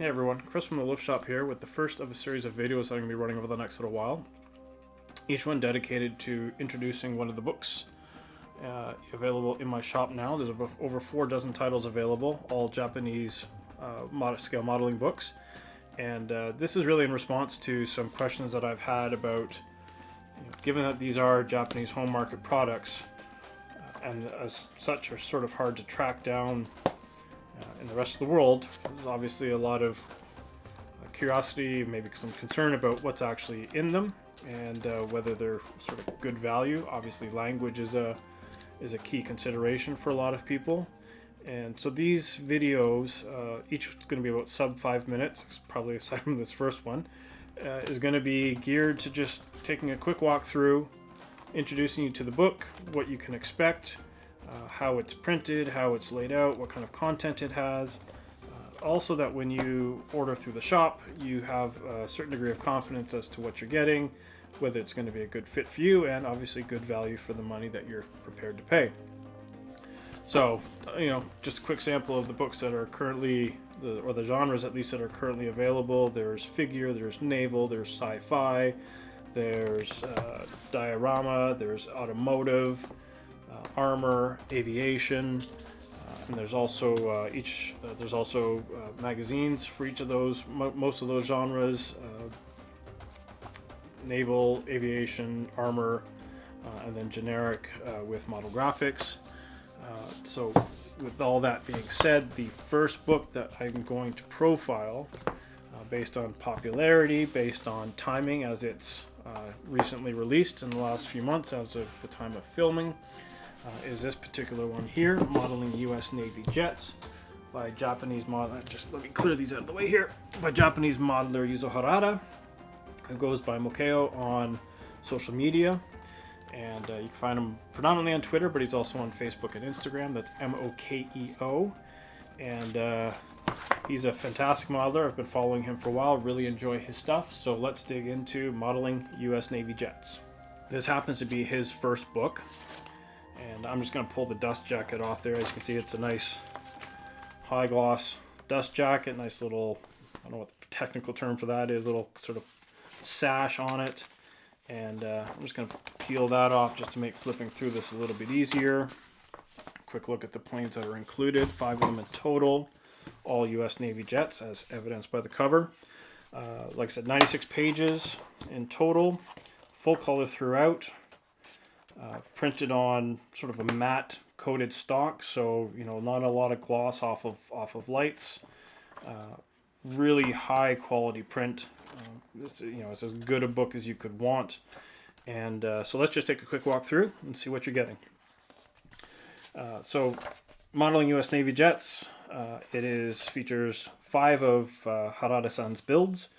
everyone, Chris from the Lift Shop here with the first of a series of videos that I'm going to be running over the next little while. Each one dedicated to introducing one of the books available in my shop now. There's over 4 dozen titles available, all Japanese scale modeling books. And this is really in response to some questions that I've had about, given that these are Japanese home market products, and as such are sort of hard to track down in the rest of the world, there's obviously a lot of curiosity, maybe some concern about what's actually in them and whether they're sort of good value. Obviously language is a key consideration for a lot of people. And so these videos, each is going to be about sub 5 minutes, probably aside from this first one, is going to be geared to just taking a quick walk through, introducing you to the book, what you can expect, how it's printed, how it's laid out, what kind of content it has. Also that when you order through the shop, you have a certain degree of confidence as to what you're getting, whether it's going to be a good fit for you, and obviously good value for the money that you're prepared to pay. So, just a quick sample of the books that are currently, or the genres at least that are currently available. There's figure, there's naval, there's sci-fi, there's diorama, there's automotive, armor, aviation, and there's also magazines for each of those, most of those genres, naval, aviation, armor, and then generic with model graphics. So with all that being said, the first book that I'm going to profile, based on popularity, based on timing, as it's recently released in the last few months as of the time of filming, is this particular one here, Modeling U.S. Navy Jets by Japanese modeler. Just let me clear these out of the way here. By Japanese modeler Yuzo Harada, who goes by Mokeo on social media. And you can find him predominantly on Twitter, but he's also on Facebook and Instagram. That's Mokeo. And he's a fantastic modeler. I've been following him for a while, really enjoy his stuff. So let's dig into Modeling U.S. Navy Jets. This happens to be his first book. And I'm just going to pull the dust jacket off there. As you can see, it's a nice high gloss dust jacket. Nice little, I don't know what the technical term for that is, little sort of sash on it. And I'm just going to peel that off just to make flipping through this a little bit easier. Quick look at the planes that are included, 5 of them in total, all U.S. Navy jets as evidenced by the cover. Like I said, 96 pages in total, full color throughout, printed on sort of a matte coated stock, so not a lot of gloss off of lights. Really high quality print. It's as good a book as you could want. And so let's just take a quick walk through and see what you're getting. So Modeling U.S. Navy Jets, features 5 of Harada-san's builds.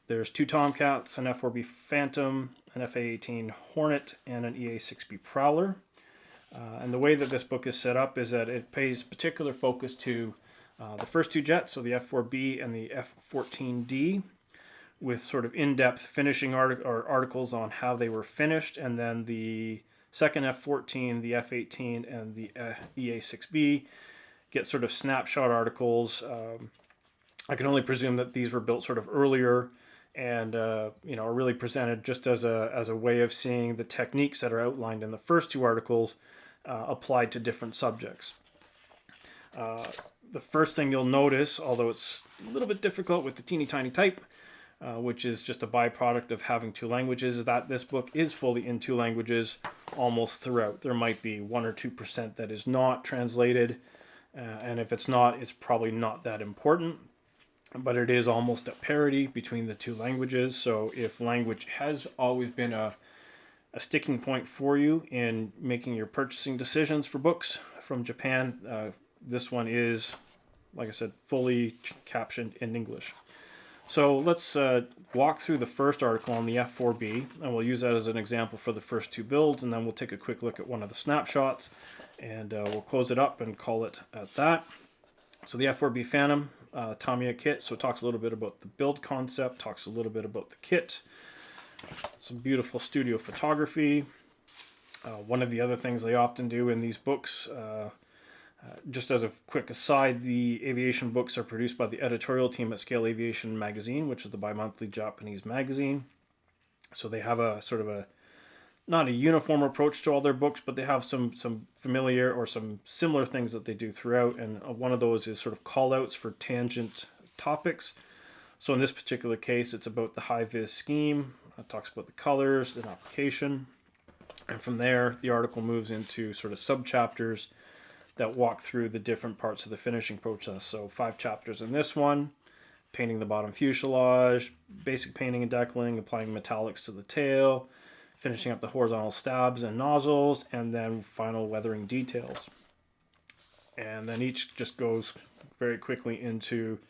There's 2 Tomcats, an F-4B Phantom, an FA-18 Hornet, and an EA-6B Prowler. And the way that this book is set up is that it pays particular focus to the first 2 jets, so the F-4B and the F-14D, with sort of in-depth finishing articles on how they were finished, and then the second F-14, the F-18, and the EA-6B get sort of snapshot articles. I can only presume that these were built sort of earlier and are really presented just as a way of seeing the techniques that are outlined in the first 2 articles applied to different subjects. The first thing you'll notice, although it's a little bit difficult with the teeny tiny type, which is just a byproduct of having 2 languages, is that this book is fully in 2 languages almost throughout. There might be 1 or 2% that is not translated, and if it's not, it's probably not that important. But it is almost at parity between the 2 languages. So if language has always been a sticking point for you in making your purchasing decisions for books from Japan, this one is, like I said, fully captioned in English. So let's walk through the first article on the F-4B, and we'll use that as an example for the first 2 builds, and then we'll take a quick look at one of the snapshots, and we'll close it up and call it at that. So the F-4B Phantom, Tamiya kit, so it talks a little bit about the build concept, talks a little bit about the kit, some beautiful studio photography. One of the other things they often do in these books Just as a quick aside, the aviation books are produced by the editorial team at Scale Aviation Magazine, which is the bi-monthly Japanese magazine. So they have a sort of a, not a uniform approach to all their books, but they have some familiar or some similar things that they do throughout. And one of those is sort of call outs for tangent topics. So in this particular case, it's about the high-vis scheme. It talks about the colors and application. And from there, the article moves into sort of sub-chapters that walk through the different parts of the finishing process. So 5 chapters in this one: painting the bottom fuselage, basic painting and decaling, applying metallics to the tail, finishing up the horizontal stabs and nozzles, and then final weathering details. And then each just goes very quickly into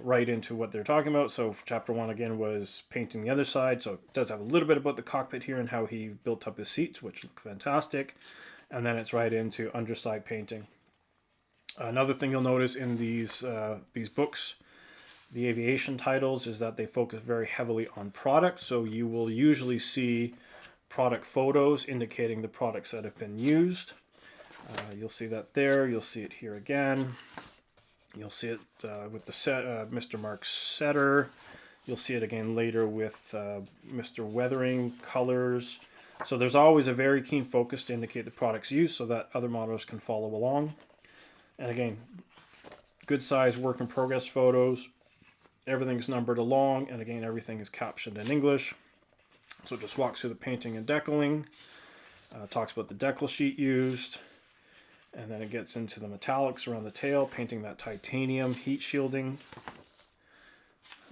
right into what they're talking about. So chapter 1 again was painting the other side. So it does have a little bit about the cockpit here and how he built up his seats, which look fantastic. And then it's right into underside painting. Another thing you'll notice in these books, the aviation titles, is that they focus very heavily on product. So you will usually see product photos indicating the products that have been used. You'll see that there. You'll see it here again. You'll see it with the set, Mr. Mark Setter. You'll see it again later with Mr. Weathering colors. So there's always a very keen focus to indicate the product's use so that other modelers can follow along. And again, good size work in progress photos. Everything's numbered along, and again, everything is captioned in English. So it just walks through the painting and decaling, talks about the decal sheet used, and then it gets into the metallics around the tail, painting that titanium, heat shielding.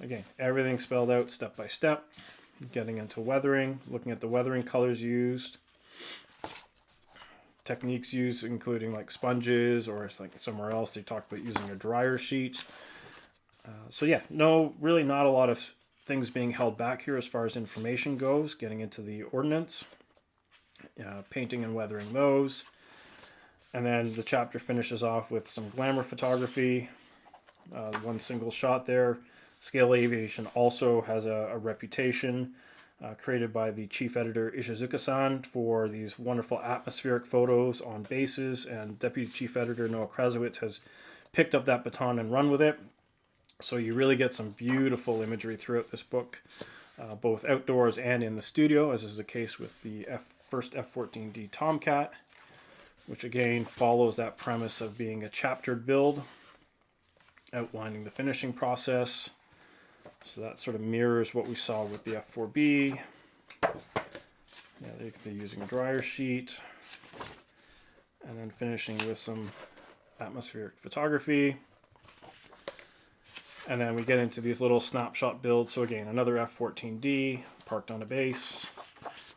Again, everything spelled out step by step. Getting into weathering, looking at the weathering colors used, techniques used, including like sponges, or it's like somewhere else they talk about using a dryer sheet. So yeah, really not a lot of things being held back here as far as information goes. Getting into the ordnance, painting and weathering those. And then the chapter finishes off with some glamour photography, one single shot there. Scale Aviation also has a reputation created by the chief editor Ishizuka-san for these wonderful atmospheric photos on bases, and deputy chief editor Noah Krasowitz has picked up that baton and run with it. So you really get some beautiful imagery throughout this book, both outdoors and in the studio, as is the case with the first F-14D Tomcat, which again follows that premise of being a chaptered build, outlining the finishing process. So that sort of mirrors what we saw with the F4B. Yeah, they're using a dryer sheet. And then finishing with some atmospheric photography. And then we get into these little snapshot builds. So again, another F-14D parked on a base.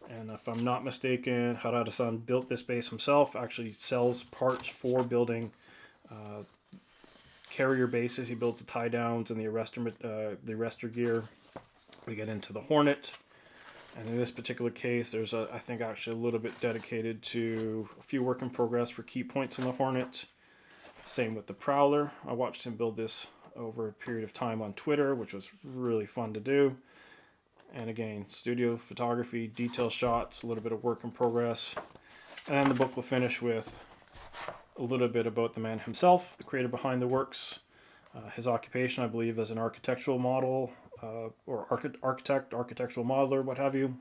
And if I'm not mistaken, Harada-san built this base himself, actually sells parts for building carrier bases. He builds the tie downs and the arrestor gear. We get into the Hornet, and in this particular case, there's I think actually a little bit dedicated to a few work in progress for key points in the Hornet. Same with the Prowler. I watched him build this over a period of time on Twitter, which was really fun to do. And again, studio photography, detail shots, a little bit of work in progress. And then the book will finish with a little bit about the man himself, the creator behind the works, his occupation, I believe, as an architectural model, or architectural modeler, what have you.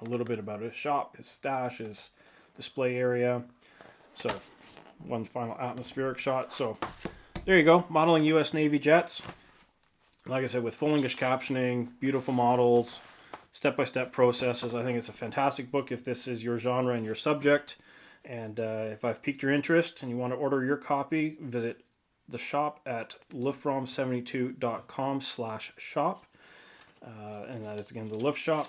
A little bit about his shop, his stash, his display area. So, one final atmospheric shot. So, there you go, modeling U.S. Navy jets. Like I said, with full English captioning, beautiful models, step-by-step processes. I think it's a fantastic book if this is your genre and your subject. And if I've piqued your interest and you want to order your copy, visit the shop at lufrom72.com/shop. And that is, again, the Luf Shop.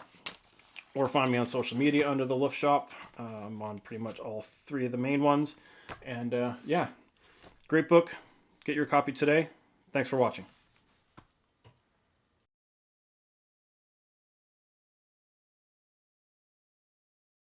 Or find me on social media under the Luf Shop. I'm on pretty much all 3 of the main ones. And yeah, great book. Get your copy today. Thanks for watching.